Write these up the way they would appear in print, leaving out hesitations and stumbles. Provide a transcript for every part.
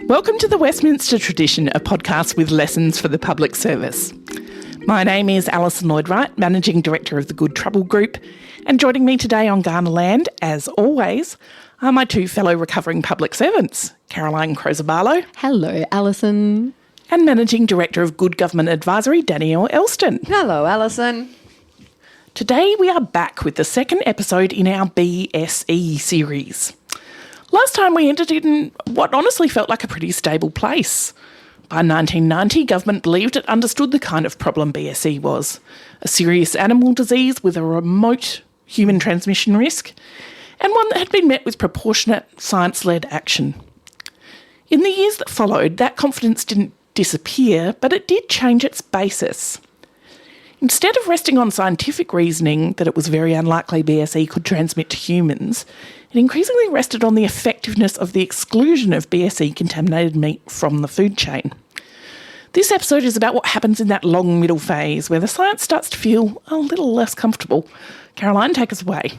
Welcome to the Westminster Tradition, a podcast with lessons for the public service. My name is Alison Lloyd-Wright, Managing Director of the Good Trouble Group, and joining me today on Kaurna land, as always, are my two fellow recovering public servants, Caroline Crozer-Barlow. Hello, Alison. And Managing Director of Good Government Advisory, Danielle Elston. Hello, Alison. Today we are back with the second episode in our BSE series. Last time we ended in what honestly felt like a pretty stable place. By 1990, government believed it understood the kind of problem BSE was, a serious animal disease with a remote human transmission risk, and one that had been met with proportionate science-led action. In the years that followed, that confidence didn't disappear, but it did change its basis. Instead of resting on scientific reasoning that it was very unlikely BSE could transmit to humans, it increasingly rested on the effectiveness of the exclusion of BSE-contaminated meat from the food chain. This episode is about what happens in that long middle phase where the science starts to feel a little less comfortable. Caroline, take us away.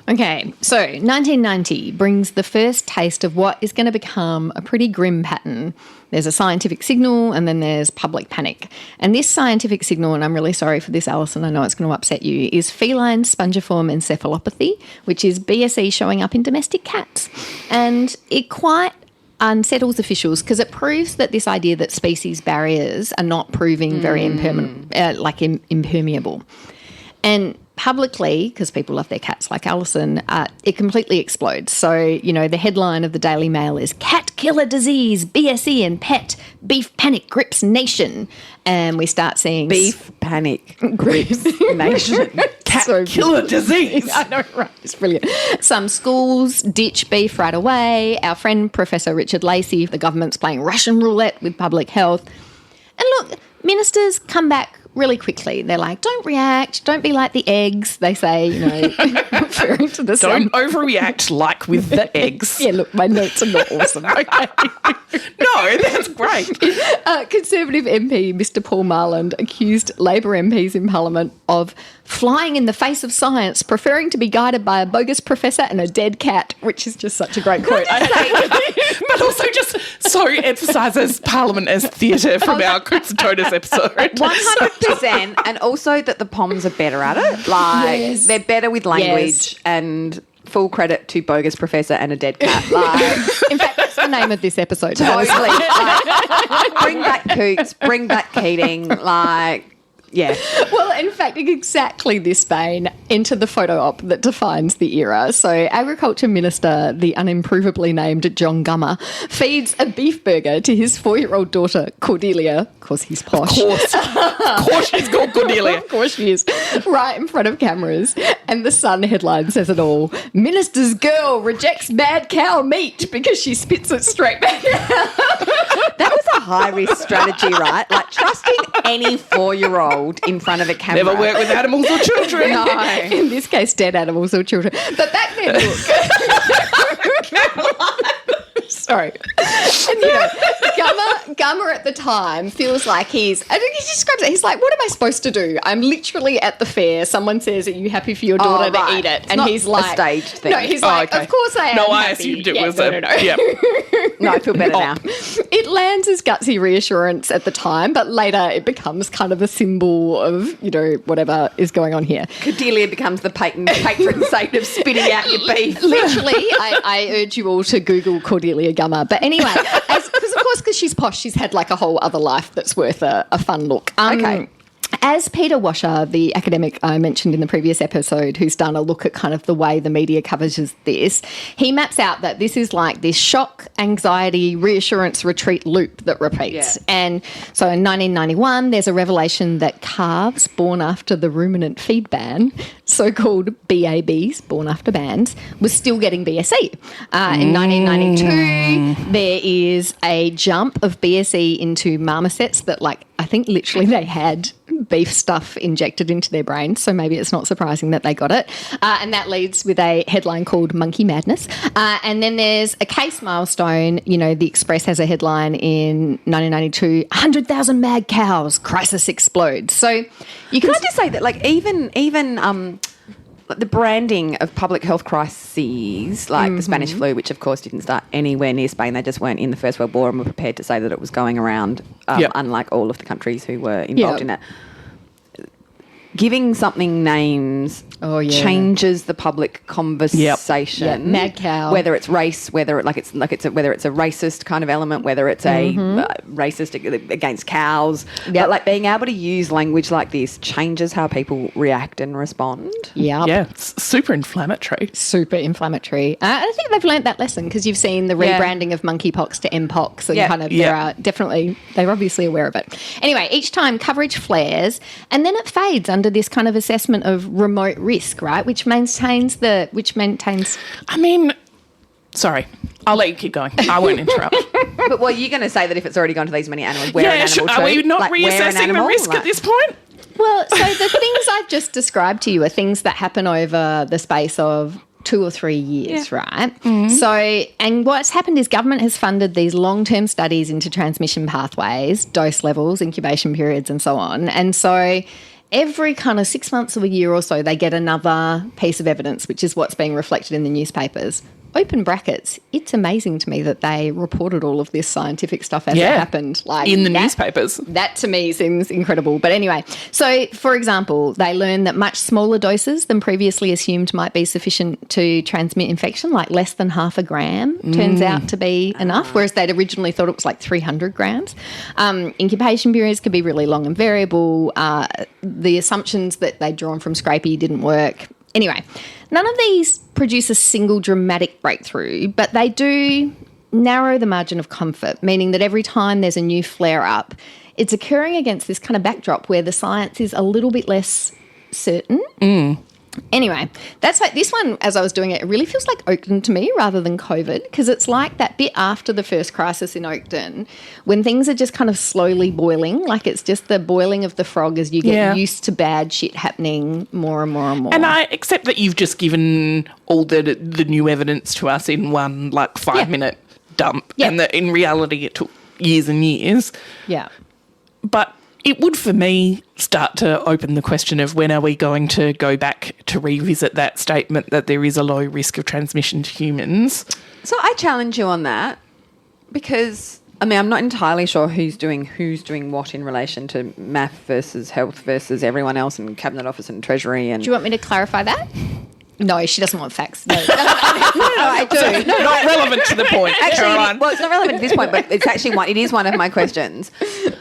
Okay, so 1990 brings the first taste of what is going to become a pretty grim pattern. There's a scientific signal and then there's public panic. And this scientific signal, and I'm really sorry for this, Alison, I know it's going to upset you, is feline spongiform encephalopathy, which is BSE showing up in domestic cats. And it quite unsettles officials because it proves that this idea that species barriers are not proving very impermeable. And publicly, because people love their cats like Alison, it completely explodes. So, you know, the headline of the Daily Mail is Cat Killer Disease, BSE and Pet, Beef Panic Grips Nation. And we start seeing... Beef Panic Grips Nation. Cat Killer Disease. I know, right? It's brilliant. Some schools ditch beef right away. Our friend Professor Richard Lacey, the government's playing Russian roulette with public health. And look, ministers come back really quickly. They're like, don't react, don't be like the eggs, they say, you know, referring to the sun. Don't overreact like with the eggs. Yeah, look, my notes are not awesome. Okay. No, that's great. Conservative MP Mr Paul Marland accused Labor MPs in Parliament of flying in the face of science, preferring to be guided by a bogus professor and a dead cat, which is just such a great quote. But also just so emphasises Parliament as theatre from our Critzotonis episode. 100%, and also that the POMs are better at it. Like, yes. They're better with language, and full credit to bogus professor and a dead cat. Like, in fact, that's the name of this episode. Totally. Like, bring back Coots, bring back Keating, like... Yeah. Well, in fact, in exactly this vein, enter the photo op that defines the era. So Agriculture Minister, the unimprovably named John Gummer, feeds a beef burger to his 4-year-old daughter, Cordelia, because he's posh. Of course she's called Cordelia. Of course she is. Right in front of cameras. And the Sun headline says it all. Minister's girl rejects mad cow meat because she spits it straight back out. That was a high-risk strategy, right? Like, trusting any 4-year-old in front of a camera. Never work with animals or children. No. In this case, dead animals or children. But back then, look. Sorry. And, you know, Gummer at the time feels like I think he describes it, he's like, what am I supposed to do? I'm literally at the fair. Someone says, are you happy for your daughter to eat it? It's not he's like... a staged thing. No, he's like, okay. Of course I am No, I happy. assumed it was no. Yeah. No, I feel better now. It lands as gutsy reassurance at the time, but later it becomes kind of a symbol of, you know, whatever is going on here. Cordelia becomes the patron saint of spitting out your beef. Literally, I urge you all to Google Cordelia Gummer. But anyway, because she's posh, she's had like a whole other life that's worth a fun look. Okay. As Peter Washer, the academic I mentioned in the previous episode, who's done a look at kind of the way the media covers this, he maps out that this is like this shock, anxiety, reassurance, retreat loop that repeats. Yeah. And so in 1991, there's a revelation that calves born after the ruminant feed ban, so-called BABs, born after bans, was still getting BSE. In 1992, there is a jump of BSE into marmosets that, like, I think literally they had beef stuff injected into their brains, so maybe it's not surprising that they got it. And that leads with a headline called Monkey Madness. And then there's a case milestone. You know, the Express has a headline in 1992, 100,000 mad cows, crisis explodes. So you can I just say that, like, even the branding of public health crises, like the Spanish flu, which of course didn't start anywhere near Spain. They just weren't in the First World War and were prepared to say that it was going around, unlike all of the countries who were involved in it. Giving something names changes the public conversation. Yep. Mad cow. Whether it's race, whether it's a racist kind of element, whether it's a racist against cows. Yep. But like being able to use language like this changes how people react and respond. Yeah. Yeah, it's super inflammatory. Super inflammatory. I think they've learnt that lesson because you've seen the rebranding of monkeypox to mpox and kind of they're obviously aware of it. Anyway, each time coverage flares and then it fades under this kind of assessment of remote risk, right? Which maintains. I mean, sorry, I'll let you keep going. I won't interrupt. But well, you're going to say that if it's already gone to these many animals, we're an animal too? Are we not like, reassessing the risk at this point? Well, so the things I've just described to you are things that happen over the space of 2 or 3 years, right? So, and what's happened is government has funded these long-term studies into transmission pathways, dose levels, incubation periods, and so on. And so every kind of 6 months or a year or so, they get another piece of evidence, which is what's being reflected in the newspapers. Open brackets, it's amazing to me that they reported all of this scientific stuff as it happened. Like in the newspapers. That to me seems incredible. But anyway, so for example, they learned that much smaller doses than previously assumed might be sufficient to transmit infection, like less than half a gram turns out to be enough, whereas they'd originally thought it was like 300 grams. Incubation periods could be really long and variable. The assumptions that they'd drawn from Scrapie didn't work. Anyway, none of these produce a single dramatic breakthrough, but they do narrow the margin of comfort, meaning that every time there's a new flare-up, it's occurring against this kind of backdrop where the science is a little bit less certain. Anyway, that's like this one, as I was doing it, it really feels like Oakden to me rather than COVID, because it's like that bit after the first crisis in Oakden when things are just kind of slowly boiling, like it's just the boiling of the frog as you get used to bad shit happening more and more and more. And I accept that you've just given all the new evidence to us in one like 5-minute dump and that in reality it took years and years. Yeah. But it would, for me, start to open the question of when are we going to go back to revisit that statement that there is a low risk of transmission to humans. So I challenge you on that because, I mean, I'm not entirely sure who's doing what in relation to MAF versus health versus everyone else in Cabinet Office and Treasury. And do you want me to clarify that? No, she doesn't want facts. No, I do. No, not relevant to the point. Actually, well, it's not relevant to this point, but it's actually it is one of my questions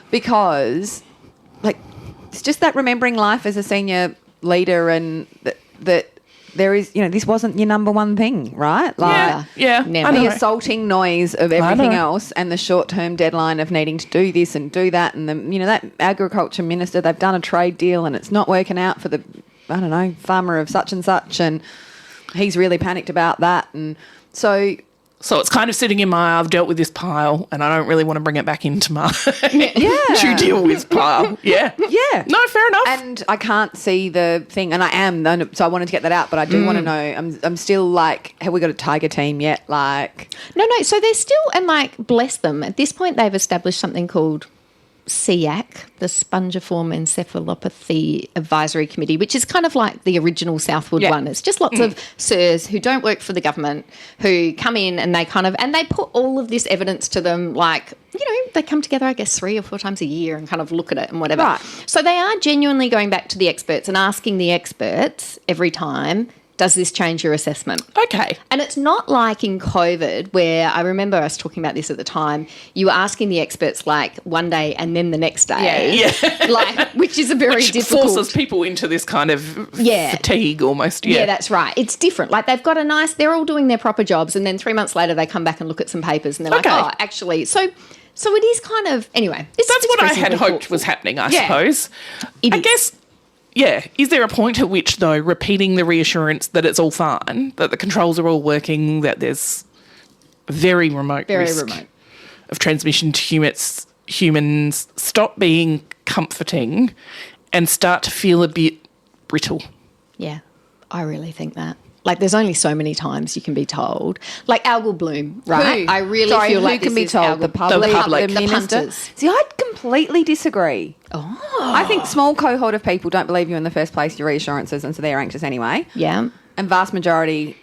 because, like, it's just that remembering life as a senior leader and that there is, this wasn't your number one thing, right? Like, the assaulting noise of everything else and the short-term deadline of needing to do this and do that and that agriculture minister, they've done a trade deal and it's not working out for the, I don't know, farmer of such and such and he's really panicked about that. And so it's kind of sitting in my I've dealt with this pile and I don't really want to bring it back into my to deal with pile. Yeah. Yeah. No, fair enough. And I can't see the thing, and I am, so I wanted to get that out, but I do want to know, I'm still like, have we got a tiger team yet? Like, No, so they're still, and like, bless them, at this point they've established something called SEAC, the Spongiform Encephalopathy Advisory Committee, which is kind of like the original Southwood one. It's just lots of sirs who don't work for the government who come in and they they put all of this evidence to them, like, they come together, I guess, 3 or 4 times a year and kind of look at it and whatever. Right. So they are genuinely going back to the experts and asking the experts every time, does this change your assessment? Okay. And it's not like in COVID where I remember us talking about this at the time. You were asking the experts like one day and then the next day. Yeah. Like, which is a very difficult... forces people into this kind of fatigue almost. Yeah, that's right. It's different. Like they've got they're all doing their proper jobs and then 3 months later they come back and look at some papers and they're like, oh, actually... So it is kind of... Anyway. That's what I had hoped was happening, I suppose. I guess... Yeah. Is there a point at which, though, repeating the reassurance that it's all fine, that the controls are all working, that there's very remote risk of transmission to humans stop being comforting and start to feel a bit brittle? Yeah, I really think that. like there's only so many times you can be told. Like algal bloom, right? I really feel who like can be this is told? The public, the minister? punters. See, I completely disagree. Oh. I think small cohort of people don't believe you in the first place, your reassurances, and so they're anxious anyway. Yeah. And vast majority,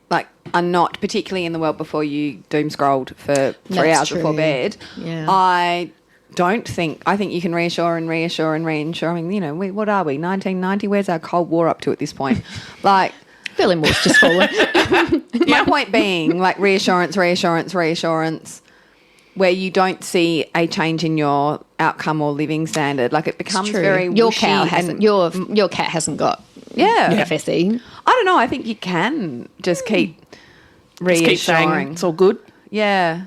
like, are not, particularly in the world before you doom scrolled for 3 hours before bed. Yeah. I think you can reassure and reassure and reinsure. I mean, you know, what are we, 1990? Where's our Cold War up to at this point? Like, Berlin Wall's just fallen. my point being, like, reassurance, where you don't see a change in your outcome or living standard. Like, it becomes very your wishy cow hasn't. Your cat hasn't got FSE. I don't know. I think you can just keep reassuring. Keep saying it's all good. Yeah.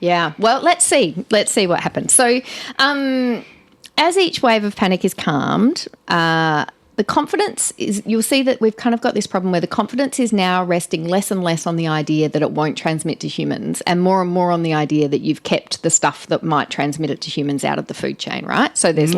Yeah. Well, let's see. Let's see what happens. So, as each wave of panic is calmed, the confidence is, you'll see that we've kind of got this problem where the confidence is now resting less and less on the idea that it won't transmit to humans and more on the idea that you've kept the stuff that might transmit it to humans out of the food chain, right? So there's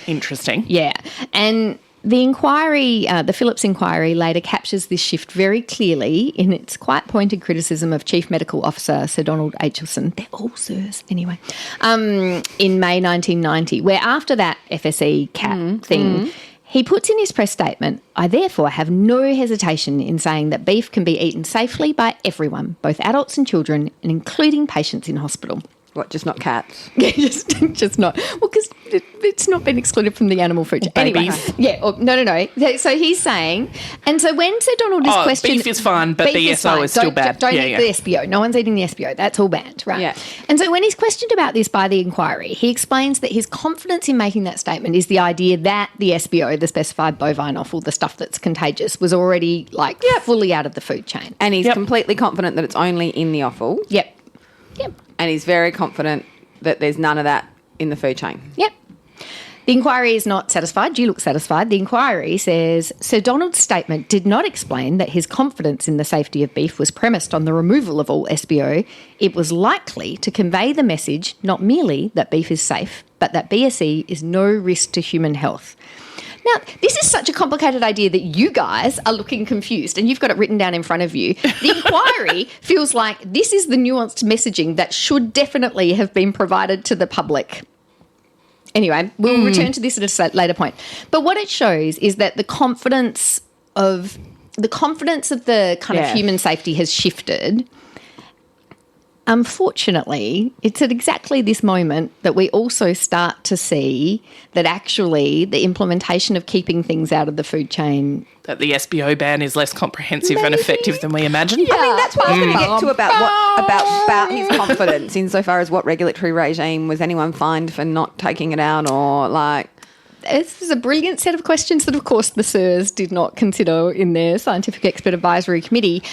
Interesting. Yeah. And the inquiry, the Phillips inquiry, later captures this shift very clearly in its quite pointed criticism of Chief Medical Officer Sir Donald Aitchison. They're all sirs, anyway. In May 1990, where after that FSE cat thing, he puts in his press statement, I therefore have no hesitation in saying that beef can be eaten safely by everyone, both adults and children, and including patients in hospital. What, just not cats? Yeah, just not. Well, because it's not been excluded from the animal food chain. Babies. Anyway, no. So he's saying, and so when Sir Donald is questioned... beef is fine, but the SO is still bad. Don't eat the SBO. No one's eating the SBO. That's all banned, right? Yeah. And so when he's questioned about this by the inquiry, he explains that his confidence in making that statement is the idea that the SBO, the specified bovine offal, the stuff that's contagious, was already fully out of the food chain. And he's completely confident that it's only in the offal. Yep. And he's very confident that there's none of that in the food chain. Yep. The inquiry is not satisfied. You look satisfied. The inquiry says, Sir Donald's statement did not explain that his confidence in the safety of beef was premised on the removal of all SBO. It was likely to convey the message not merely that beef is safe, but that BSE is no risk to human health. Now, this is such a complicated idea that you guys are looking confused and you've got it written down in front of you. The inquiry feels like this is the nuanced messaging that should definitely have been provided to the public. Anyway, we'll return to this at a later point. But what it shows is that the confidence of the kind of human safety has shifted. Unfortunately, it's at exactly this moment that we also start to see that actually the implementation of keeping things out of the food chain... That the SBO ban is less comprehensive and effective than we imagined. Yeah. I mean, that's what I was going to get to about his confidence insofar as what regulatory regime, was anyone fined for not taking it out, or like... This is a brilliant set of questions that, of course, the SIRS did not consider in their Scientific Expert Advisory Committee.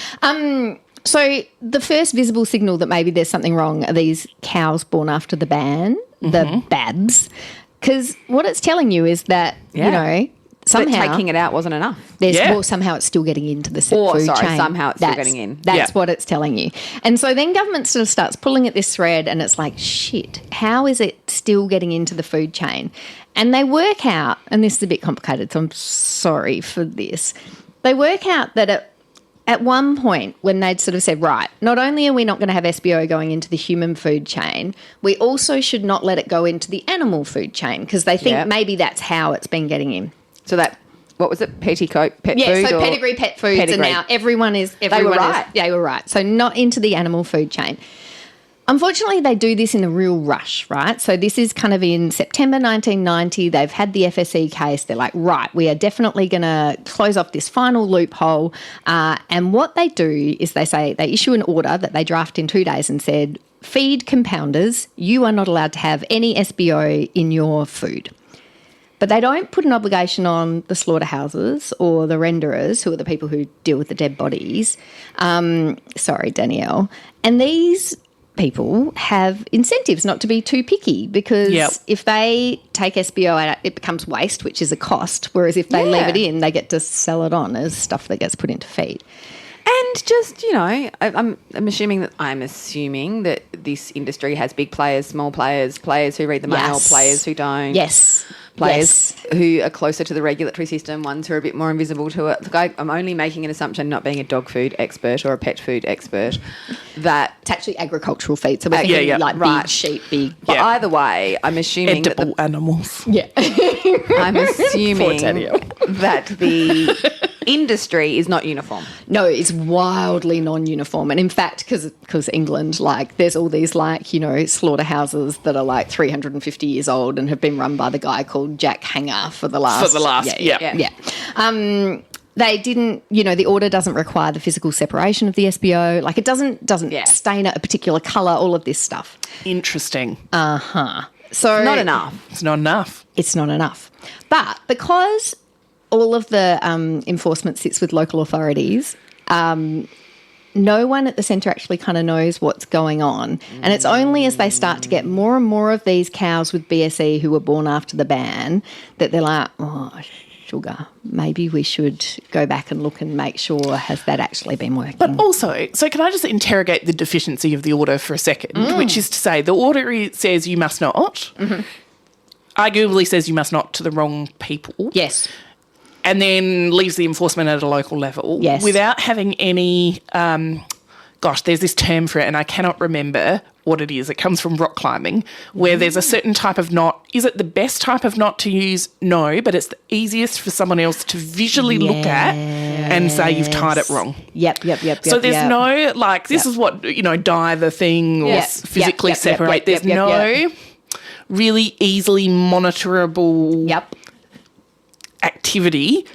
So the first visible signal that maybe there's something wrong are these cows born after the ban, the BABs, because what it's telling you is that, you know, somehow... taking it out wasn't enough. Well, somehow it's still getting into the food chain. Somehow it's still getting in. That's what it's telling you. And so then government sort of starts pulling at this thread and it's like, shit, how is it still getting into the food chain? And they work out, and this is a bit complicated, so I'm sorry for this. They work out that at one point when they'd sort of said, right, not only are we not going to have SBO going into the human food chain, we also should not let it go into the animal food chain because they think maybe that's how it's been getting in. So that, what was it, petticoat pet food? Yeah, so pedigree pet foods, and now everyone is... They were right. They were right. So not into the animal food chain. Unfortunately, they do this in a real rush, right? So this is kind of in September 1990. They've had the FSE case. They're like, right, we are definitely going to close off this final loophole. And what they do is they issue an order that they draft in 2 days and said, feed compounders, you are not allowed to have any SBO in your food. But they don't put an obligation on the slaughterhouses or the renderers, who are the people who deal with the dead bodies. Sorry, Danielle. And these people have incentives not to be too picky because if they take SBO out, it becomes waste, which is a cost, whereas if they leave it in, they get to sell it on as stuff that gets put into feed. And just, you know, I'm assuming that this industry has big players, small players, players who read the mail, players who don't. Yes. players who are closer to the regulatory system, ones who are a bit more invisible to it. Look, I'm only making an assumption, not being a dog food expert or a pet food expert, that It's actually agricultural feed. So we're thinking like big sheep, big... But either way, I'm assuming edible animals. Yeah. I'm assuming that the industry is not uniform. No, it's wildly non-uniform. And in fact, because England, like, there's all these, like, you know, slaughterhouses that are like 350 years old and have been run by the guy called Jack Hanger for the last... They didn't, you know, the order doesn't require the physical separation of the SBO. Like, it doesn't stain it a particular colour, all of this stuff. Interesting. So not enough. It's not enough. It's not enough. But because all of the enforcement sits with local authorities, no one at the centre actually kind of knows what's going on. And it's only as they start to get more and more of these cows with BSE who were born after the ban that they're like, oh, sugar, maybe we should go back and look and make sure, has that actually been working? But also, so can I just interrogate the deficiency of the order for a second, which is to say the order says you must not, arguably says you must not to the wrong people. Yes. And then leaves the enforcement at a local level. Yes. Without having any, there's this term for it and I cannot remember what it is. It comes from rock climbing, where there's a certain type of knot. Is it the best type of knot to use? No, but it's the easiest for someone else to visually look at and say you've tied it wrong. Yep. So there's no, like, this is what, you know, die the thing or physically separate. There's no really easily monitorable activity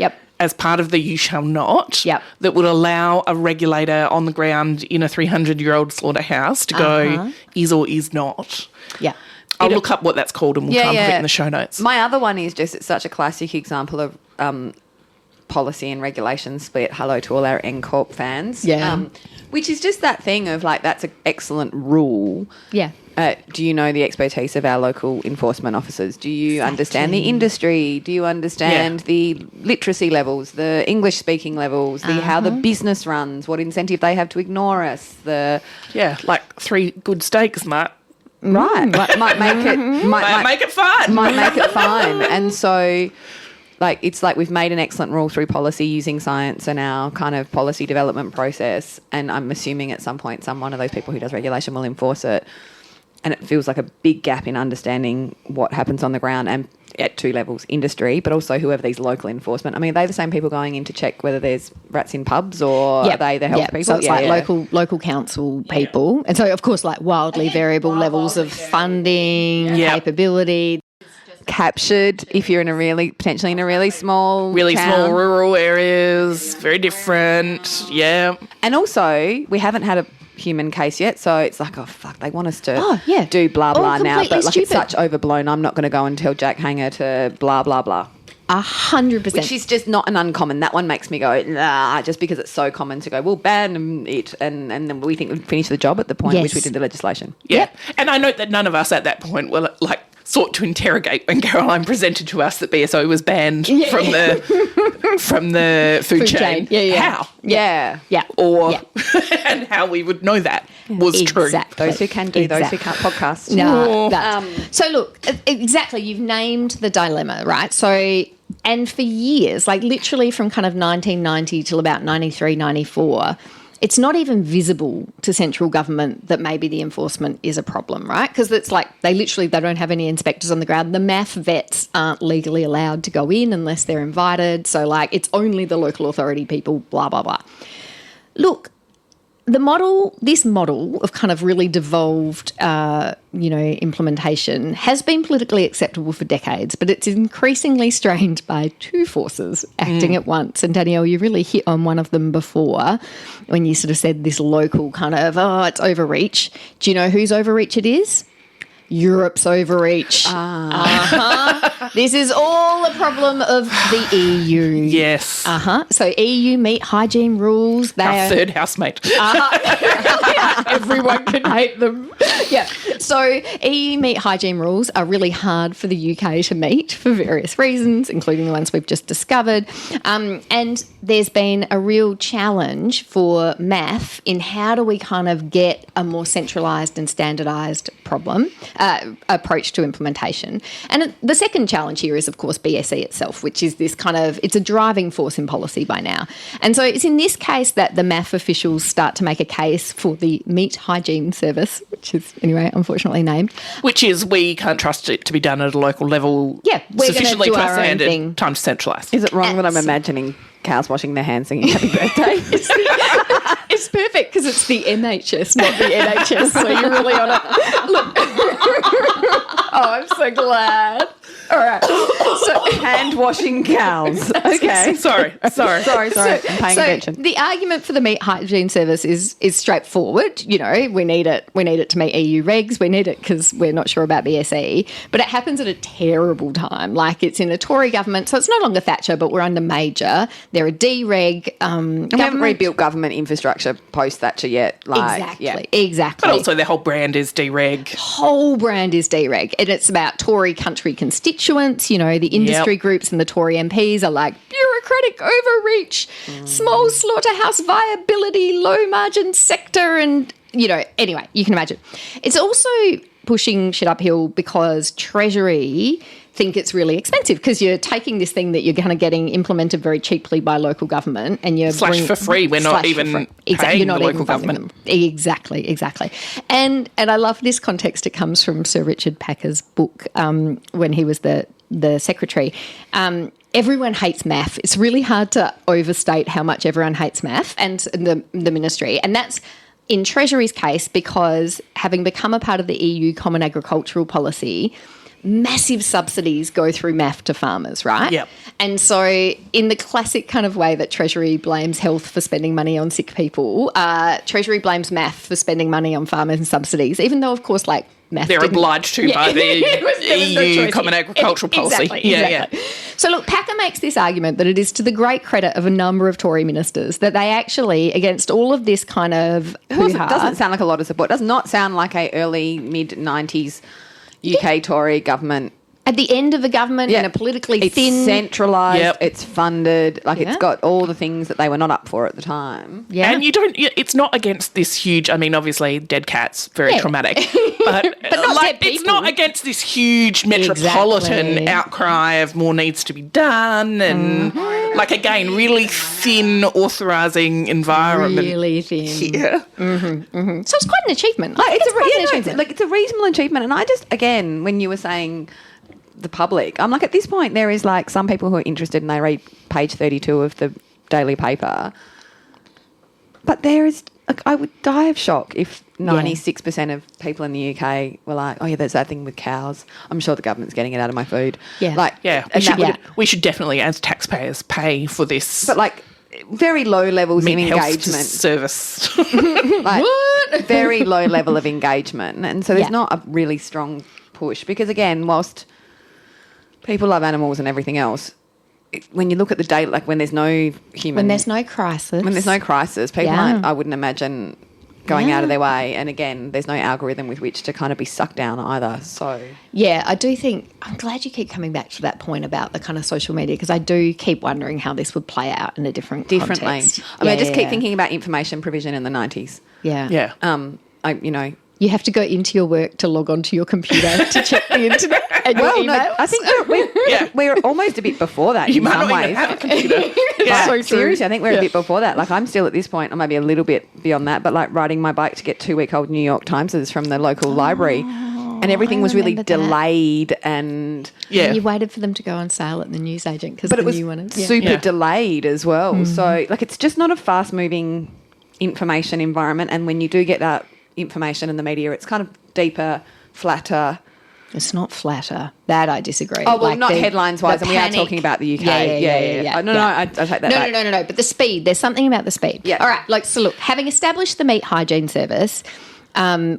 as part of the you shall not that would allow a regulator on the ground in a 300-year-old slaughterhouse to go is or is not. Yeah. I'll look up what that's called and we'll try and put it in the show notes. My other one is just, it's such a classic example of policy and regulation split. Hello to all our N-Corp fans. Yeah. Which is just that thing of, like, that's an excellent rule. Yeah. Do you know the expertise of our local enforcement officers? Do you understand the industry? Do you understand the literacy levels, the English-speaking levels, how the business runs, what incentive they have to ignore us? Like 3 good steaks might might make it fun. Might make it fun. And so, like, it's like we've made an excellent rule through policy using science and our kind of policy development process. And I'm assuming at some point one of those people who does regulation will enforce it. And it feels like a big gap in understanding what happens on the ground and at 2 levels, industry, but also whoever these local enforcement. I mean, are they the same people going in to check whether there's rats in pubs or are they the health people? So it's local council people. And so, of course, like wildly variable levels of funding, capability. Captured if you're in potentially in a really small small rural areas, very different. And also, we haven't had a human case yet, so it's like, oh fuck, they want us to do blah blah now, but like, it's such overblown. I'm not going to go and tell Jack Hanger to blah blah blah. 100%. Which is just not an uncommon. That one makes me go, nah, just because it's so common to go, we'll ban it, and then we think we've finished the job at the point at which we did the legislation. And I note that none of us at that point were like sought to interrogate when Caroline presented to us that BSO was banned from the food chain. How? And how we would know that was true. Those who can do, those who can't podcast. So look, exactly, you've named the dilemma, right? So, and for years, like literally from kind of 1990 till about 93, 94, it's not even visible to central government that maybe the enforcement is a problem, right? Because it's like they don't have any inspectors on the ground. The MAF vets aren't legally allowed to go in unless they're invited. So, like, it's only the local authority people, blah, blah, blah. Look, this model of kind of really devolved, implementation has been politically acceptable for decades, but it's increasingly strained by 2 forces acting at once. And Danielle, you really hit on one of them before when you sort of said this local kind of, it's overreach. Do you know whose overreach it is? Europe's overreach. This is all a problem of the EU. Yes. So EU meat hygiene rules. Our third housemate. Everyone can hate them. So EU meat hygiene rules are really hard for the UK to meet for various reasons, including the ones we've just discovered. And there's been a real challenge for MAF in how do we kind of get a more centralised and standardised problem, approach to implementation. And the second challenge here is, of course, BSE itself, which is this kind of, it's a driving force in policy by now. And so it's in this case that the MAF officials start to make a case for the Meat Hygiene Service, which is, anyway, unfortunately named. Which is, we can't trust it to be done at a local level sufficiently to our standard. Time to centralise. Is it wrong that I'm imagining cows washing their hands singing happy birthday? It's perfect because it's the NHS, not the NHS, so you're really on it. Look. Oh, I'm so glad. All right. So, hand washing cows. Okay. Sorry. I'm paying attention. The argument for the Meat Hygiene Service is straightforward. You know, we need it to meet EU regs. We need it because we're not sure about BSE. But it happens at a terrible time. Like, it's in a Tory government, so it's no longer Thatcher, but we're under Major. They're a dereg. And we haven't rebuilt government infrastructure post Thatcher yet. Exactly. But also their whole brand is dereg. And it's about Tory country constituents. You know, the industry groups and the Tory MPs are like, bureaucratic overreach, small slaughterhouse viability, low margin sector, and, you know, anyway, you can imagine. It's also pushing shit uphill because Treasury think it's really expensive because you're taking this thing that you're kind of getting implemented very cheaply by local government and you're for free. We're not even paying the local government. Exactly. And I love this context. It comes from Sir Richard Packer's book when he was the secretary. Everyone hates MAF. It's really hard to overstate how much everyone hates MAF and the ministry. And that's in Treasury's case because having become a part of the EU Common Agricultural Policy, massive subsidies go through MAF to farmers, right? Yep. And so in the classic kind of way that Treasury blames health for spending money on sick people, Treasury blames MAF for spending money on farmers and subsidies, even though, of course, like, MAF they're obliged to by the EU Common Agricultural Policy. Exactly. So, look, Packer makes this argument that it is to the great credit of a number of Tory ministers that they actually, against all of this kind of hoo-ha... It doesn't sound like a lot of support. It does not sound like a early, mid-90s UK Tory government. At the end of a government in a politically thin... It's centralised, it's funded, it's got all the things that they were not up for at the time. Yeah. And it's not against this huge, I mean, obviously dead cats, very traumatic, but not dead people. It's not against this huge metropolitan outcry of more needs to be done and, again, really thin authorising environment. Really thin. Yeah. So it's quite an achievement. It's a reasonable achievement. And I just, again, when you were saying... the public. I'm like, at this point, there is some people who are interested and they read page 32 of the daily paper. But there is, I would die of shock if 96% of people in the UK were like, oh yeah, there's that thing with cows. I'm sure the government's getting it out of my food. We should definitely, as taxpayers, pay for this. But very low levels of engagement. Service. Very low level of engagement. And so there's not a really strong push because, again, whilst people love animals and everything else, when you look at the data, when there's no human... When there's no crisis. People aren't, I wouldn't imagine, going out of their way. And again, there's no algorithm with which to kind of be sucked down either. So... Yeah, I do think... I'm glad you keep coming back to that point about the kind of social media because I do keep wondering how this would play out in a differently. Context. I just keep thinking about information provision in the 90s. Yeah. You have to go into your work to log onto your computer to check the internet and your emails. No, I think we're almost a bit before that in some ways. Even have a computer. So seriously, I think we're a bit before that. I'm still at this point, or maybe a little bit beyond that, but riding my bike to get 2-week-old New York Timeses from the local library. And everything was really delayed and... Yeah. And you waited for them to go on sale at the newsagent because the new one... super delayed as well. So, it's just not a fast-moving information environment. And when you do get that information in the media, it's kind of deeper, flatter. It's not flatter. That I disagree. Oh, well, not headlines-wise, and we are talking about the UK. Yeah. No, I take that back. No. But the speed, there's something about the speed. Yeah. All right, so look, having established the Meat Hygiene Service,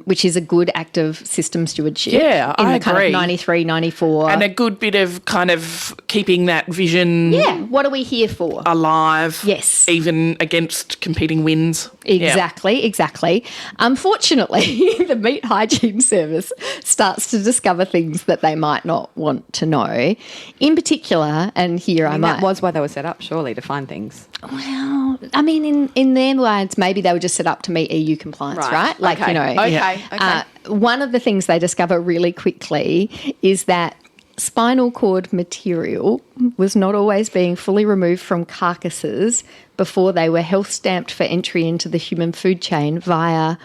which is a good act of system stewardship. Yeah, I agree. In the kind of 93, 94. And a good bit of kind of keeping that vision... Yeah, what are we here for? Alive. Yes. Even against competing winds. Exactly. Unfortunately, the Meat Hygiene Service starts to discover things that they might not want to know. In particular, and here I might... That was why they were set up, surely, to find things. Well, I mean, in their words, maybe they were just set up to meet EU compliance, right? Like, okay. Okay. One of the things they discover really quickly is that spinal cord material was not always being fully removed from carcasses before they were health stamped for entry into the human food chain via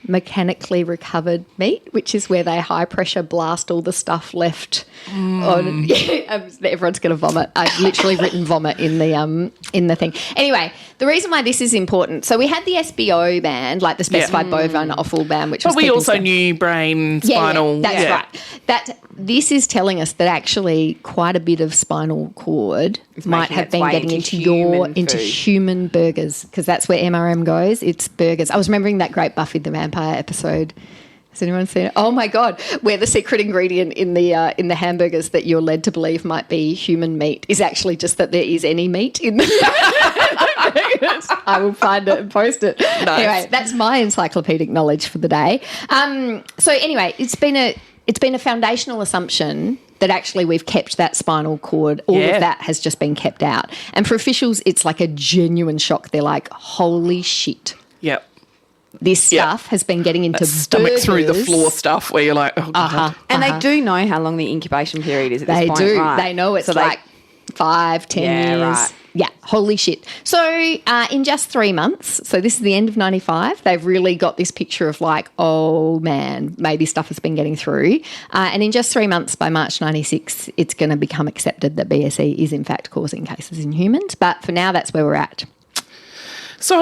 mechanically recovered meat, which is where they high pressure blast all the stuff left on. Everyone's going to vomit. I've literally written vomit in the thing. Anyway, the reason why this is important, so we had the SBO ban, like the specified bovine offal ban, which was... But we also knew brain, spinal... That's right. This is telling us that actually quite a bit of spinal cord might have been getting into human burgers, because that's where MRM goes. It's burgers. I was remembering that great Buffy the Vampire episode. Has anyone seen it? Oh my God, where the secret ingredient in the hamburgers that you're led to believe might be human meat is actually just that there is any meat in them. I will find it and post it. Nice. Anyway, that's my encyclopedic knowledge for the day. So anyway, it's been a foundational assumption that actually we've kept that spinal cord. All of that has just been kept out. And for officials, it's like a genuine shock. They're like, holy shit. Yep. This stuff has been getting into stomach burgers. through the floor stuff where you're like, oh, God. And they do know how long the incubation period is at this point, They do. right? They know it's like 5, 10 years. Right. Yeah, holy shit. So in just 3 months, so this is the end of 95, they've really got this picture of like, oh man, maybe stuff has been getting through. And in just 3 months, by March 96, it's going to become accepted that BSE is in fact causing cases in humans. But for now, that's where we're at. So,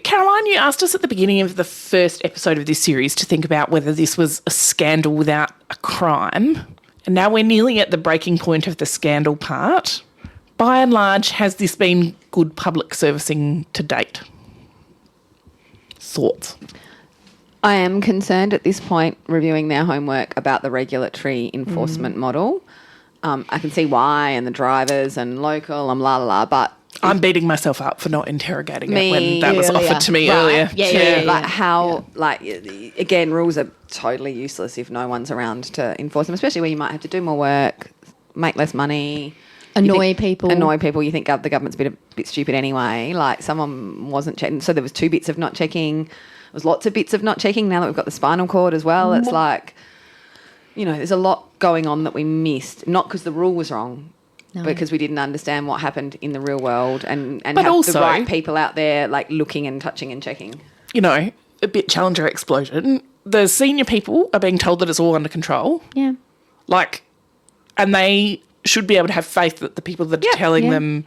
Caroline, you asked us at the beginning of the first episode of this series to think about whether this was a scandal without a crime. And now we're nearly at the breaking point of the scandal part. By and large, has this been good public servicing to date? Thoughts? I am concerned at this point, reviewing their homework, about the regulatory enforcement model. I can see why, and the drivers and local and la la la, but... I'm beating myself up for not interrogating it when that was offered to me earlier. Yeah. Like how, again, rules are totally useless if no one's around to enforce them, especially where you might have to do more work, make less money... Annoy people. You think the government's a bit stupid anyway. Like someone wasn't checking. So there was 2 bits of not checking. There was lots of bits of not checking. Now that we've got the spinal cord as well, it's like, there's a lot going on that we missed. Not because the rule was wrong, but because we didn't understand what happened in the real world and have also, the right people out there like looking and touching and checking. A bit Challenger explosion. The senior people are being told that it's all under control. Yeah. And they should be able to have faith that the people that are telling them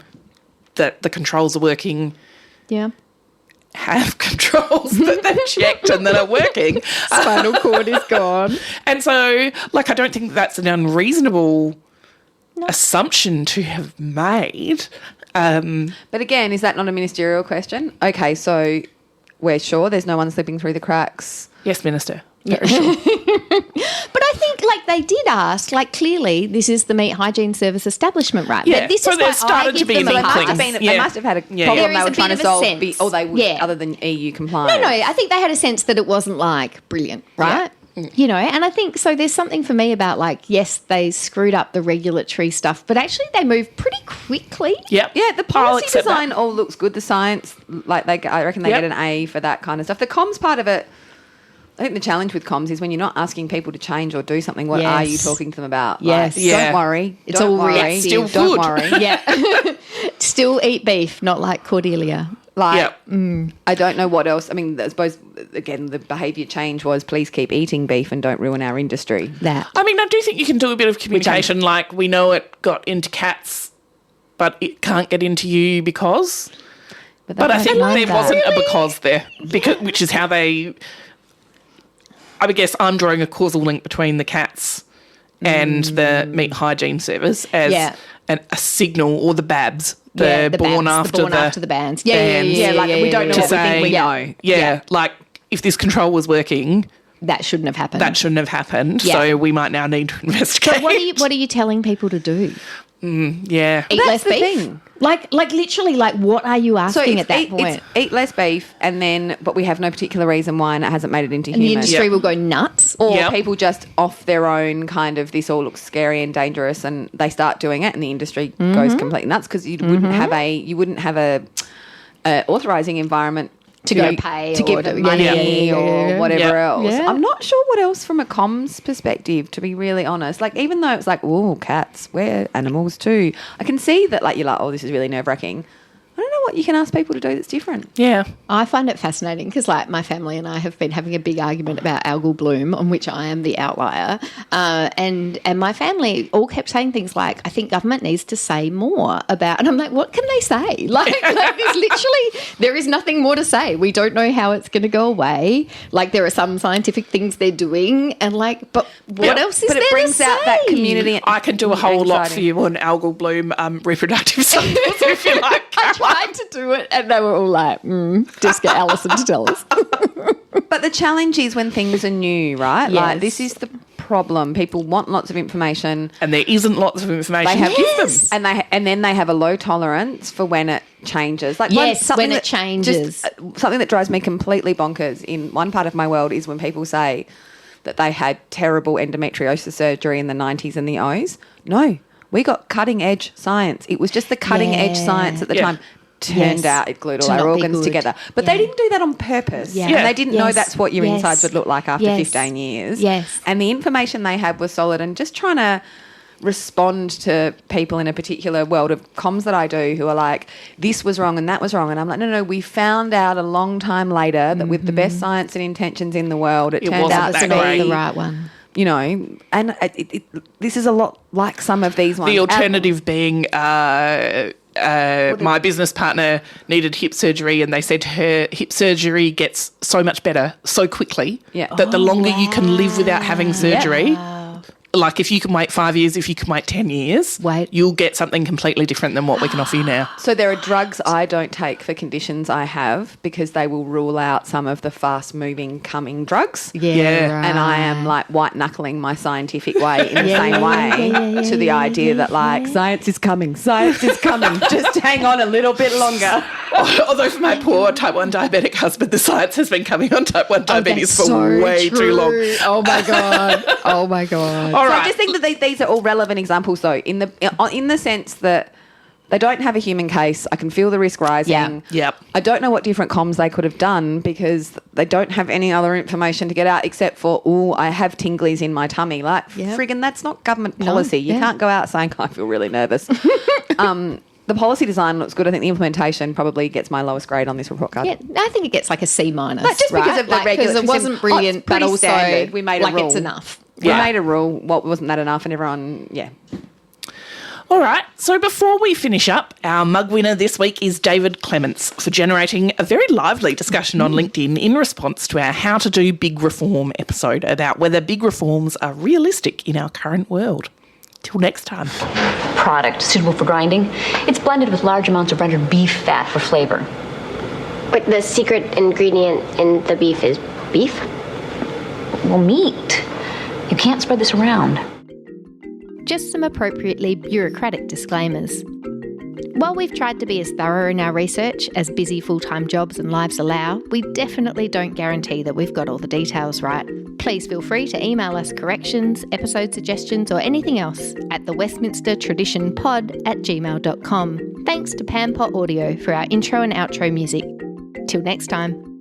that the controls are working have controls that they've checked and that are working. Spinal cord is gone. And so, I don't think that's an unreasonable assumption to have made. But again, is that not a ministerial question? Okay, so we're sure there's no one slipping through the cracks. Yes, Minister. Yeah. But I think they did ask, clearly this is the Meat Hygiene Service establishment, right? Yeah, but this so is there why started to be an inkling. They must have had a problem they were trying to solve, other than EU compliance. No, I think they had a sense that it wasn't brilliant, right? Yeah. And I think so there's something for me about yes, they screwed up the regulatory stuff, but actually they moved pretty quickly. Yep. Yeah, the policy design all looks good. The science, I reckon they get an A for that kind of stuff. The comms part of it, I think the challenge with comms is when you're not asking people to change or do something, what are you talking to them about? Yes. Don't worry. It's all reactive. Still don't good. worry. Yeah. Still eat beef, not like Cordelia. I don't know what else. I mean, I suppose, again, the behaviour change was please keep eating beef and don't ruin our industry. I do think you can do a bit of communication. We know it got into cats, but it can't get into you because... But I think there wasn't a because there, which is how they... I guess I'm drawing a causal link between the cats and the Meat Hygiene Service as a signal, or the BABs, the born after the bans. We don't know what we think we know. Yeah, if this control was working... That shouldn't have happened. Yeah. So we might now need to investigate. So what are you telling people to do? Eat less beef? Thing. Like literally, like what are you asking at that point? It's eat less beef, but we have no particular reason why, and it hasn't made it into And the human. industry will go nuts. Or people just off their own kind of, this all looks scary and dangerous, and they start doing it, and the industry goes completely nuts because you wouldn't have a authorising environment to go pay to give them money or whatever else. Yeah. I'm not sure what else from a comms perspective, to be really honest. Like, even though it's like, oh, cats, we're animals too. I can see that, like, you're like, oh, this is really nerve-wracking. I don't know what you can ask people to do that's different. Yeah. I find it fascinating because, like, my family and I have been having a big argument about algal bloom, on which I am the outlier. And my family all kept saying things like, I think government needs to say more about... And I'm like, what can they say? Like there's literally... There is nothing more to say. We don't know how it's going to go away. Like, there are some scientific things they're doing, and, like, but what else is there to say? But it brings out that community... I can do a whole lot for you on algal bloom reproductive cycles if you like. I tried to do it, and they were all like, just get Alison to tell us. But the challenge is when things are new, right? Yes. Like, this is the problem. People want lots of information. And there isn't lots of information They have, to give them. And then they have a low tolerance for when it changes. Like, when it changes. Something that drives me completely bonkers in one part of my world is when people say that they had terrible endometriosis surgery in the 90s and the 00s. No, we got cutting edge science. It was just the cutting edge science at the time. Turned out it glued all our organs together. But they didn't do that on purpose. Yeah. And they didn't know that's what your insides would look like after 15 years. Yes. And the information they had was solid, and just trying to respond to people in a particular world of comms that I do who are like, this was wrong and that was wrong. And I'm like, no, we found out a long time later that with the best science and intentions in the world, it turned out to be the right one. You know, and this is a lot like some of these ones. The alternative being... my business partner needed hip surgery, and they said her hip surgery gets so much better so quickly that the longer you can live without having surgery, like if you can wait 5 years, if you can wait 10 years, you'll get something completely different than what we can offer you now. So there are drugs I don't take for conditions I have because they will rule out some of the fast-moving coming drugs. Yeah. Right. And I am like white-knuckling my scientific way in the same way to the idea that, like, science is coming, just hang on a little bit longer. Although for my poor type 1 diabetic husband, the science has been coming on type 1 diabetes for way too long. Oh, my God. Oh, my God. All So right. I just think that these are all relevant examples, though, in the sense that they don't have a human case. I can feel the risk rising. Yep. I don't know what different comms they could have done because they don't have any other information to get out except for, I have tinglies in my tummy. Like, friggin', that's not government policy. You can't go out saying, I feel really nervous. The policy design looks good. I think the implementation probably gets my lowest grade on this report card. Yeah, I think it gets like a C-, just right? because of the regulatory because it wasn't system. brilliant, It's but pretty also standard. We made a like rule. it's enough. We made a rule. What wasn't that enough? And everyone, All right, so before we finish up, our mug winner this week is David Clements for generating a very lively discussion on LinkedIn in response to our How to Do Big Reform episode about whether big reforms are realistic in our current world. Till next time. Product suitable for grinding. It's blended with large amounts of rendered beef fat for flavor. But the secret ingredient in the beef is beef? Well, meat. You can't spread this around. Just some appropriately bureaucratic disclaimers. While we've tried to be as thorough in our research as busy full-time jobs and lives allow, we definitely don't guarantee that we've got all the details right. Please feel free to email us corrections, episode suggestions or anything else at thewestminstertraditionpod@gmail.com. Thanks to Pampot Audio for our intro and outro music. Till next time.